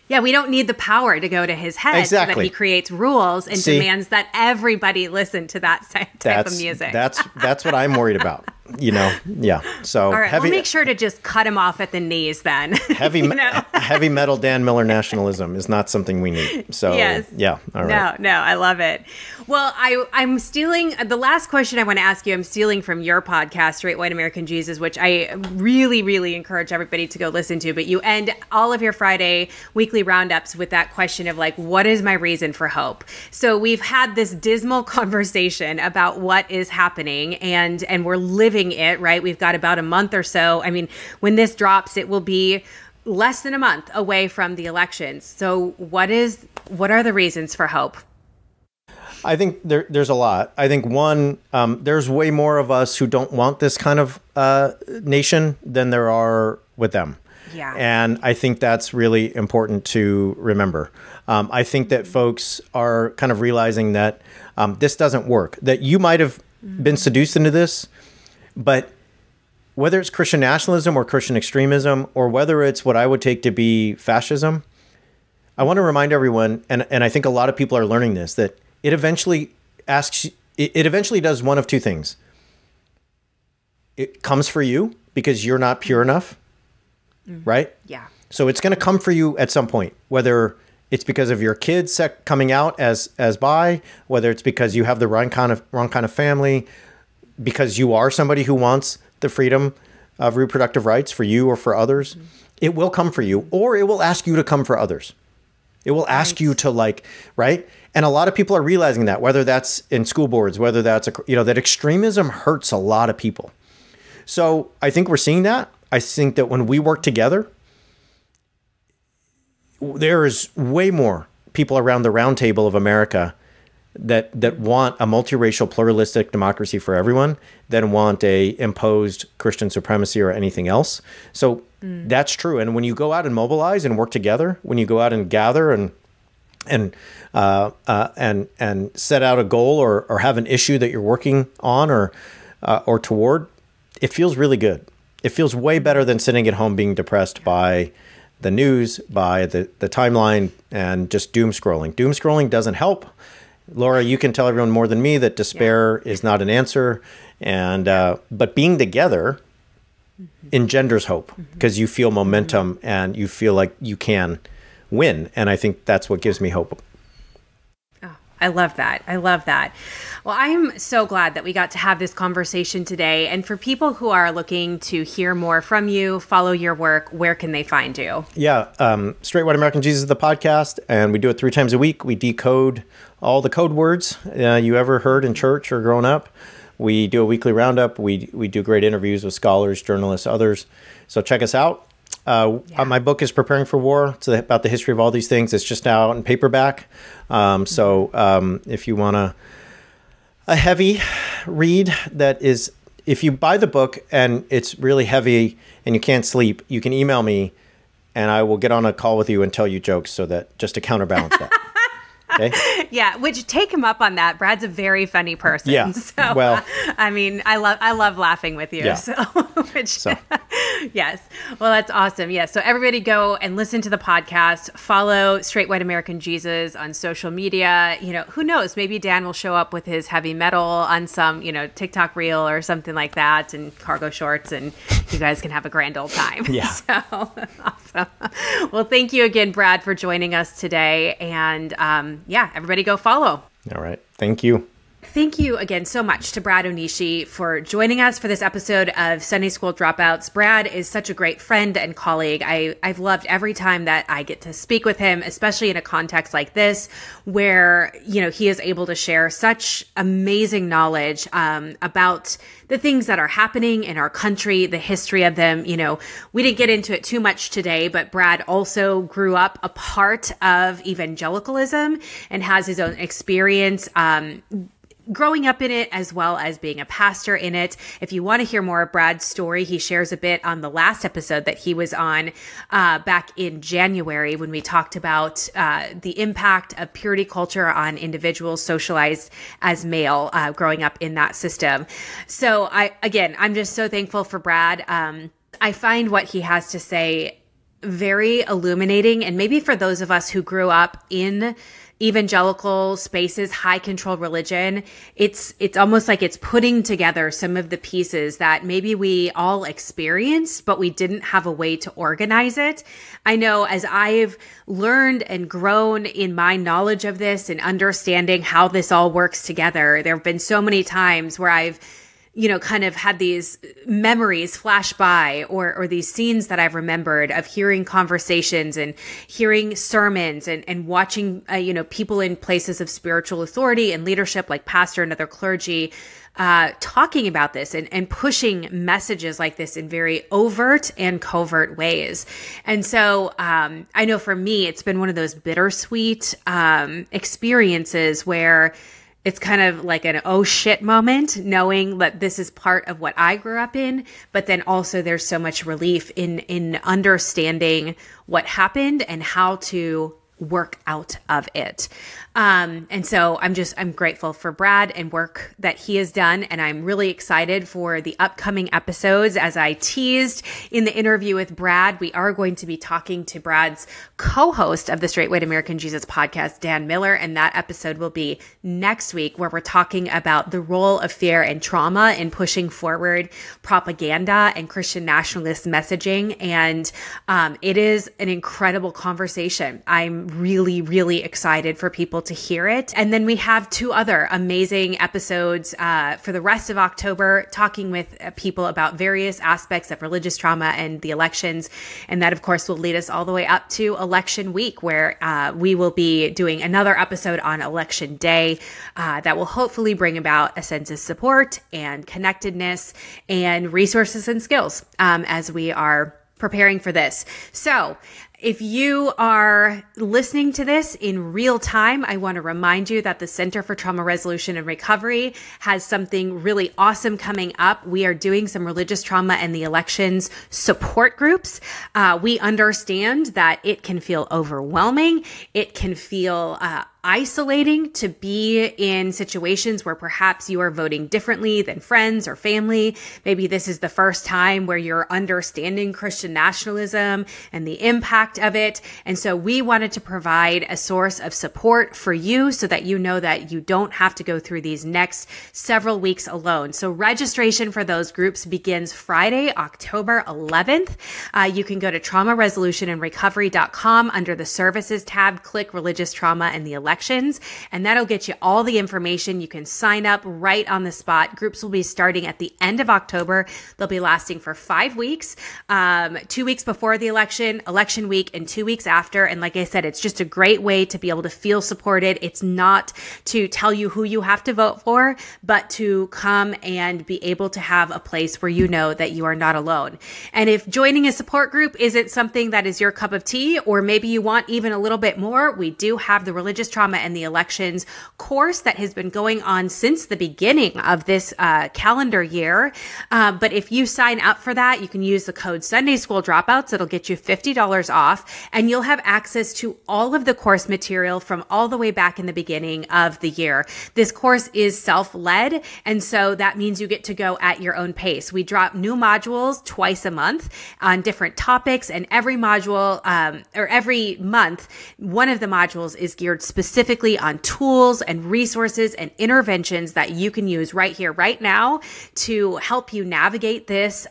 Yeah, we don't need the power to go to his head so that he creates rules and demands that everybody listen to that type of music. That's what I'm worried about. So all right, we'll make sure to just cut him off at the knees then. Heavy metal Dan Miller nationalism is not something we need. So all right. No, I love it. Well, I'm stealing the last question I want to ask you. I'm stealing from your podcast, Straight White American Jesus, which I really, really encourage everybody to go listen to. But you end all of your Friday weekly roundups with that question of like, what is my reason for hope? So we've had this dismal conversation about what is happening, and we're living it, right? We've got about a month or so. I mean, when this drops, it will be less than a month away from the elections. So what are the reasons for hope? I think there's a lot. I think one, there's way more of us who don't want this kind of nation than there are with them. Yeah. And I think that's really important to remember. I think that folks are kind of realizing that this doesn't work, that you might have been seduced into this, but whether it's Christian nationalism or Christian extremism, or whether it's what I would take to be fascism, I want to remind everyone, and I think a lot of people are learning this, that it eventually does one of two things. It comes for you because you're not pure enough, right? Yeah. So it's going to come for you at some point, whether it's because of your kids coming out as bi, whether it's because you have the wrong kind of family, because you are somebody who wants the freedom of reproductive rights for you or for others. It will come for you, or it will ask you to come for others. It will ask you to right? And a lot of people are realizing that, whether that's in school boards, whether that's, that extremism hurts a lot of people. So I think we're seeing that. I think that when we work together, there is way more people around the round table of America that want a multiracial, pluralistic democracy for everyone than want a imposed Christian supremacy or anything else. So that's true. And when you go out and mobilize and work together, when you go out and gather and set out a goal or have an issue that you're working on or toward, it feels really good. It feels way better than sitting at home being depressed by the news, by the timeline, and just doom scrolling. Doom scrolling doesn't help. Laura, you can tell everyone more than me that despair is not an answer. And but being together engenders hope, because you feel momentum and you feel like you can win. And I think that's what gives me hope. Oh, I love that. Well, I'm so glad that we got to have this conversation today. And for people who are looking to hear more from you, follow your work, where can they find you? Yeah, Straight White American Jesus is the podcast, and we do it 3 times a week. We decode all the code words you ever heard in church or growing up. We do a weekly roundup. We do great interviews with scholars, journalists, others. So check us out. My book is Preparing for War. It's about the history of all these things. It's just out in paperback. So if you want a heavy read, that is, if you buy the book and it's really heavy and you can't sleep, you can email me and I will get on a call with you and tell you jokes, so that just to counterbalance that. Okay. Yeah, which take him up on that. Brad's a very funny person. Yeah. So, well, I mean, I love laughing with you. Yeah. So, yes. Well, that's awesome. Yeah. So everybody go and listen to the podcast. Follow Straight White American Jesus on social media. Who knows? Maybe Dan will show up with his heavy metal on some, TikTok reel or something like that, and cargo shorts, and you guys can have a grand old time. Yeah. So awesome. Well, thank you again, Brad, for joining us today. And everybody go follow. All right. Thank you. thank you again so much to Brad Onishi for joining us for this episode of Sunday School Dropouts. Brad is such a great friend and colleague. I've loved every time that I get to speak with him, especially in a context like this, where, he is able to share such amazing knowledge about the things that are happening in our country, the history of them. We didn't get into it too much today, but Brad also grew up a part of evangelicalism and has his own experience growing up in it, as well as being a pastor in it. If you want to hear more of Brad's story, he shares a bit on the last episode that he was on back in January, when we talked about the impact of purity culture on individuals socialized as male growing up in that system. So I'm just so thankful for Brad. I find what he has to say very illuminating, and maybe for those of us who grew up in evangelical spaces, high control religion, it's almost like it's putting together some of the pieces that maybe we all experienced, but we didn't have a way to organize it. I know as I've learned and grown in my knowledge of this and understanding how this all works together, there have been so many times where I've kind of had these memories flash by, or these scenes that I've remembered of hearing conversations and hearing sermons and watching, people in places of spiritual authority and leadership like pastor and other clergy, talking about this and pushing messages like this in very overt and covert ways. And so, I know for me, it's been one of those bittersweet, experiences where it's kind of like an oh shit moment, knowing that this is part of what I grew up in, but then also there's so much relief in understanding what happened and how to work out of it. And so I'm grateful for Brad and work that he has done. And I'm really excited for the upcoming episodes. As I teased in the interview with Brad, we are going to be talking to Brad's co-host of the Straight White American Jesus podcast, Dan Miller. And that episode will be next week, where we're talking about the role of fear and trauma in pushing forward propaganda and Christian nationalist messaging. And it is an incredible conversation. I'm really, really excited for people to hear it. And then we have 2 other amazing episodes for the rest of October, talking with people about various aspects of religious trauma and the elections. And that, of course, will lead us all the way up to election week, where we will be doing another episode on election day that will hopefully bring about a sense of support and connectedness and resources and skills as we are preparing for this. So if you are listening to this in real time, I want to remind you that the Center for Trauma Resolution and Recovery has something really awesome coming up. We are doing some religious trauma and the elections support groups. We understand that it can feel overwhelming. It can feel isolating to be in situations where perhaps you are voting differently than friends or family. Maybe this is the first time where you're understanding Christian nationalism and the impact of it. And so we wanted to provide a source of support for you so that you know that you don't have to go through these next several weeks alone. So registration for those groups begins Friday, October 11th. You can go to traumaresolutionandrecovery.com under the services tab, click religious trauma and the elections, and that'll get you all the information. You can sign up right on the spot. Groups will be starting at the end of October. They'll be lasting for 5 weeks, 2 weeks before the election, election week, and 2 weeks after. And like I said, it's just a great way to be able to feel supported. It's not to tell you who you have to vote for, but to come and be able to have a place where you know that you are not alone. And if joining a support group isn't something that is your cup of tea, or maybe you want even a little bit more, we do have the religious trauma and the elections course that has been going on since the beginning of this calendar year. But if you sign up for that, you can use the code Sunday School Dropouts. It'll get you $50 off, and you'll have access to all of the course material from all the way back in the beginning of the year. This course is self-led, and so that means you get to go at your own pace. We drop new modules twice a month on different topics, and every module or every month, one of the modules is geared specifically on tools and resources and interventions that you can use right here, right now, to help you navigate this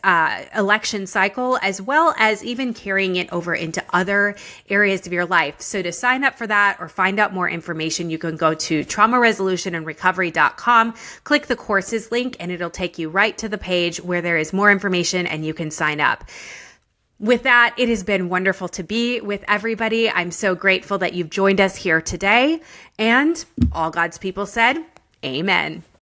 election cycle, as well as even carrying it over into other areas of your life. So to sign up for that or find out more information, you can go to traumaresolutionandrecovery.com, click the courses link, and it'll take you right to the page where there is more information and you can sign up. With that, it has been wonderful to be with everybody. I'm so grateful that you've joined us here today. And all God's people said, Amen.